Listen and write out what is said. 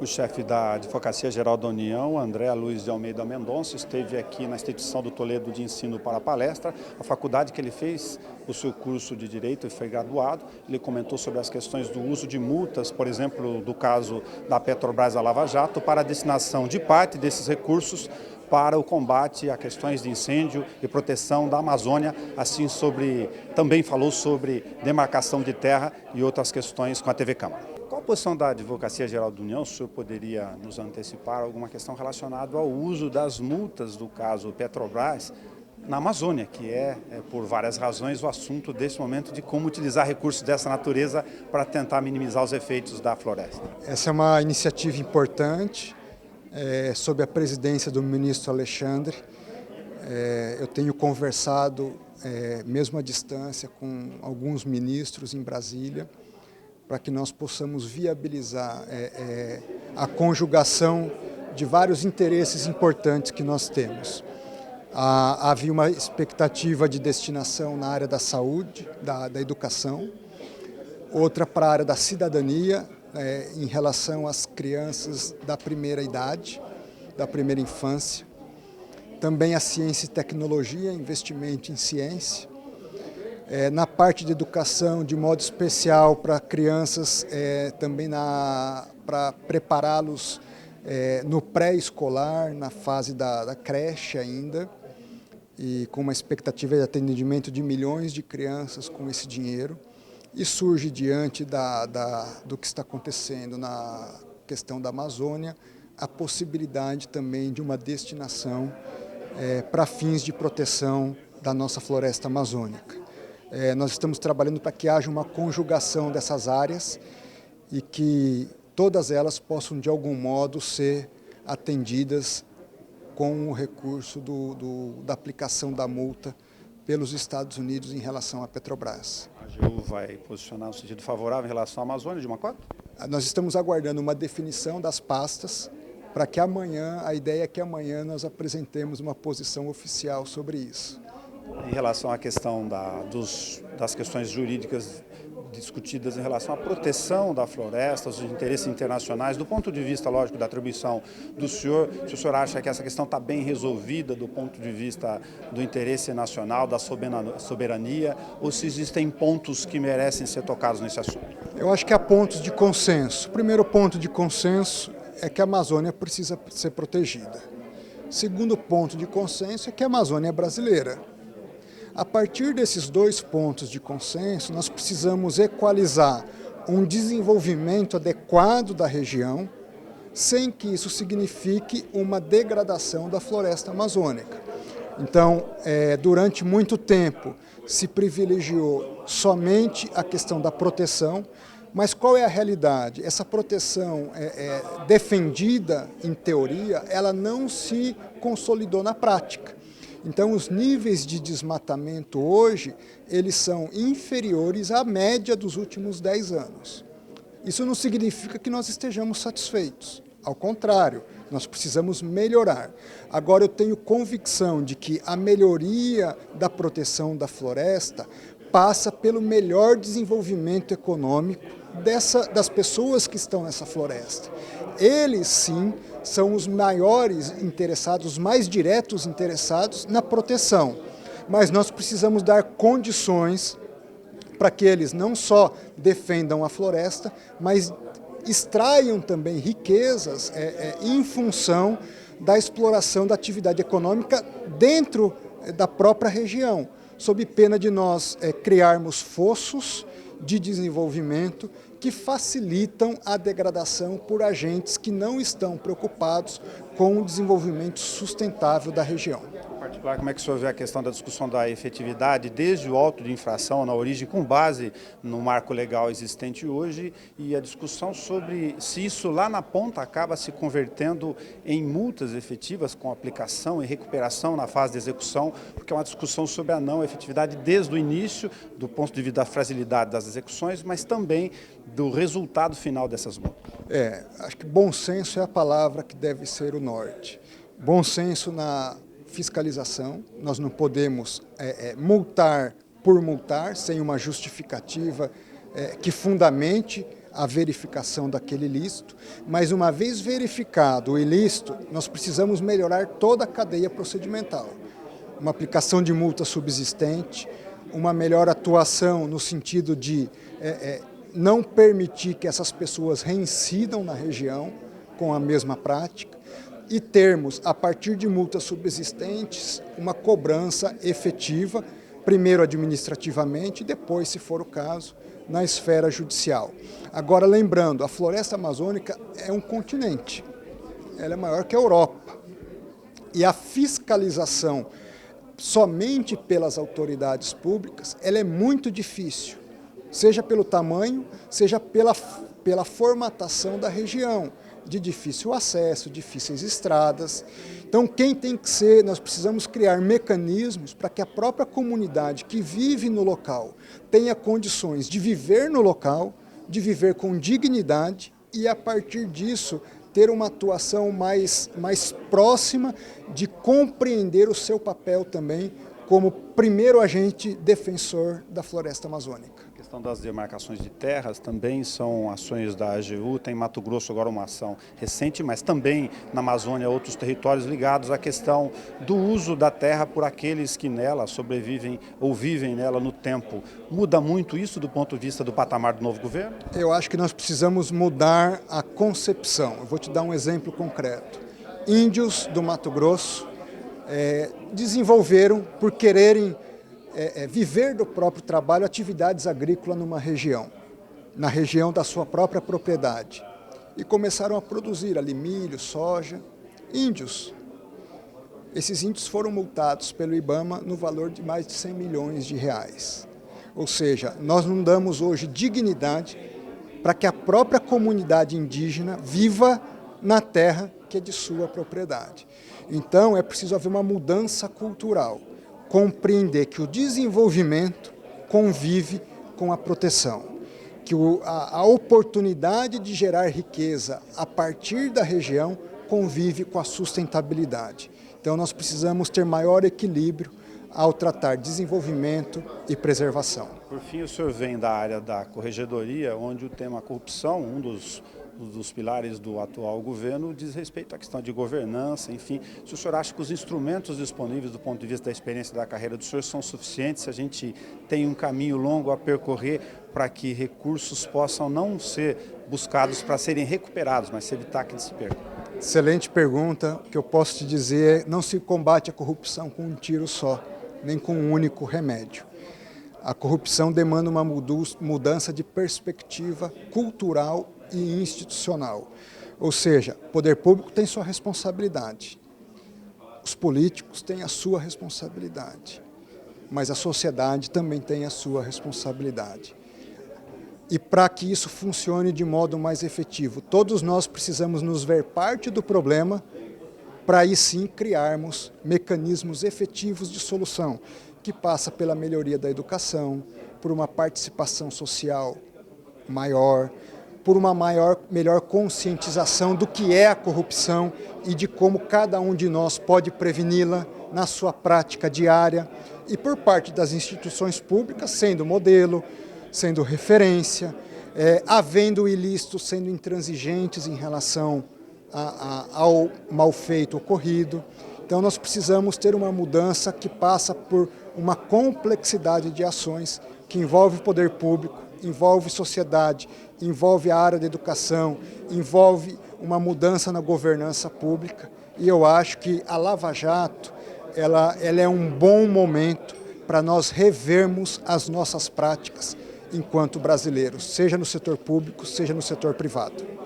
O chefe da Advocacia Geral da União, André Luiz de Almeida Mendonça, esteve aqui na instituição do Toledo de Ensino para a palestra, a faculdade que ele fez o seu curso de Direito e foi graduado. Ele comentou sobre as questões do uso de multas, por exemplo, do caso da Petrobras da Lava Jato, para a destinação de parte desses recursos para o combate a questões de incêndio e proteção da Amazônia, também falou sobre demarcação de terra e outras questões com a TV Câmara. Qual a posição da Advocacia Geral da União? O senhor poderia nos antecipar alguma questão relacionada ao uso das multas do caso Petrobras na Amazônia, que por várias razões, o assunto desse momento de como utilizar recursos dessa natureza para tentar minimizar os efeitos da floresta? Essa é uma iniciativa importante, sob a presidência do ministro Alexandre. Eu tenho conversado, mesmo à distância, com alguns ministros em Brasília, para que nós possamos viabilizar a conjugação de vários interesses importantes que nós temos. Havia uma expectativa de destinação na área da saúde, da educação, outra para a área da cidadania, em relação às crianças da primeira idade, da primeira infância, também a ciência e tecnologia, investimento em ciência, na parte de educação, de modo especial para crianças, também para prepará-los no pré-escolar, na fase da creche ainda, e com uma expectativa de atendimento de milhões de crianças com esse dinheiro. E surge diante do que está acontecendo na questão da Amazônia, a possibilidade também de uma destinação para fins de proteção da nossa floresta amazônica. Nós estamos trabalhando para que haja uma conjugação dessas áreas e que todas elas possam, de algum modo, ser atendidas com o recurso da aplicação da multa pelos Estados Unidos em relação à Petrobras. A AGU vai posicionar no sentido favorável em relação à Amazônia de uma cota? Nós estamos aguardando uma definição das pastas para que amanhã, a ideia é que amanhã nós apresentemos uma posição oficial sobre isso. Em relação à questão das questões jurídicas discutidas em relação à proteção da floresta, os interesses internacionais, do ponto de vista, lógico, da atribuição do senhor, se o senhor acha que essa questão está bem resolvida do ponto de vista do interesse nacional, da soberania, ou se existem pontos que merecem ser tocados nesse assunto? Eu acho que há pontos de consenso. O primeiro ponto de consenso é que a Amazônia precisa ser protegida. O segundo ponto de consenso é que a Amazônia é brasileira. A partir desses dois pontos de consenso, nós precisamos equalizar um desenvolvimento adequado da região, sem que isso signifique uma degradação da floresta amazônica. Então, durante muito tempo, se privilegiou somente a questão da proteção, mas qual é a realidade? Essa proteção defendida, em teoria, ela não se consolidou na prática. Então, os níveis de desmatamento hoje, eles são inferiores à média dos últimos 10 anos. Isso não significa que nós estejamos satisfeitos. Ao contrário, nós precisamos melhorar. Agora, eu tenho convicção de que a melhoria da proteção da floresta passa pelo melhor desenvolvimento econômico das pessoas que estão nessa floresta. Eles, sim, são os maiores interessados, os mais diretos interessados na proteção. Mas nós precisamos dar condições para que eles não só defendam a floresta, mas extraiam também riquezas em função da exploração da atividade econômica dentro da própria região, sob pena de nós criarmos fossos de desenvolvimento que facilitam a degradação por agentes que não estão preocupados com o desenvolvimento sustentável da região. Em particular, como é que o senhor vê a questão da discussão da efetividade, desde o auto de infração na origem, com base no marco legal existente hoje, e a discussão sobre se isso lá na ponta acaba se convertendo em multas efetivas com aplicação e recuperação na fase de execução, porque é uma discussão sobre a não efetividade desde o início, do ponto de vista da fragilidade das execuções, mas também do resultado final dessas multas. Acho que bom senso é a palavra que deve ser o norte. Bom senso na fiscalização, nós não podemos multar por multar, sem uma justificativa que fundamente a verificação daquele ilícito, mas uma vez verificado o ilícito, nós precisamos melhorar toda a cadeia procedimental. Uma aplicação de multa subsistente, uma melhor atuação no sentido de não permitir que essas pessoas reincidam na região com a mesma prática e termos, a partir de multas subsistentes, uma cobrança efetiva, primeiro administrativamente e depois, se for o caso, na esfera judicial. Agora, lembrando, a floresta amazônica é um continente, ela é maior que a Europa e a fiscalização somente pelas autoridades públicas, ela é muito difícil, seja pelo tamanho, seja pela formatação da região, de difícil acesso, difíceis estradas. Então, quem tem que ser, nós precisamos criar mecanismos para que a própria comunidade que vive no local tenha condições de viver no local, de viver com dignidade e, a partir disso, ter uma atuação mais próxima de compreender o seu papel também como primeiro agente defensor da floresta amazônica. A questão das demarcações de terras também são ações da AGU, tem em Mato Grosso agora uma ação recente, mas também na Amazônia outros territórios ligados à questão do uso da terra por aqueles que nela sobrevivem ou vivem nela no tempo. Muda muito isso do ponto de vista do patamar do novo governo? Eu acho que nós precisamos mudar a concepção. Eu vou te dar um exemplo concreto. Índios do Mato Grosso desenvolveram, por quererem viver do próprio trabalho, atividades agrícolas numa região, na região da sua própria propriedade. E começaram a produzir ali milho, soja, índios. Esses índios foram multados pelo IBAMA no valor de mais de 100 milhões de reais. Ou seja, nós não damos hoje dignidade para que a própria comunidade indígena viva na terra que é de sua propriedade. Então, é preciso haver uma mudança cultural, compreender que o desenvolvimento convive com a proteção, que a oportunidade de gerar riqueza a partir da região convive com a sustentabilidade. Então, nós precisamos ter maior equilíbrio ao tratar desenvolvimento e preservação. Por fim, o senhor vem da área da corregedoria, onde o tema corrupção, um dos pilares do atual governo, diz respeito à questão de governança, enfim. Se o senhor acha que os instrumentos disponíveis do ponto de vista da experiência da carreira do senhor são suficientes, se a gente tem um caminho longo a percorrer para que recursos possam não ser buscados para serem recuperados, mas se evitar que eles se percam? Excelente pergunta. O que eu posso te dizer é: não se combate a corrupção com um tiro só, nem com um único remédio. A corrupção demanda uma mudança de perspectiva cultural e institucional. Ou seja, o poder público tem sua responsabilidade, os políticos têm a sua responsabilidade, mas a sociedade também tem a sua responsabilidade. E para que isso funcione de modo mais efetivo, todos nós precisamos nos ver parte do problema para aí sim criarmos mecanismos efetivos de solução, que passa pela melhoria da educação, por uma participação social maior, por uma melhor conscientização do que é a corrupção e de como cada um de nós pode preveni-la na sua prática diária, e por parte das instituições públicas, sendo modelo, sendo referência, havendo ilícitos sendo intransigentes em relação ao mal feito ocorrido. Então nós precisamos ter uma mudança que passa por uma complexidade de ações que envolve o poder público, envolve sociedade, envolve a área da educação, envolve uma mudança na governança pública. E eu acho que a Lava Jato ela é um bom momento para nós revermos as nossas práticas enquanto brasileiros, seja no setor público, seja no setor privado.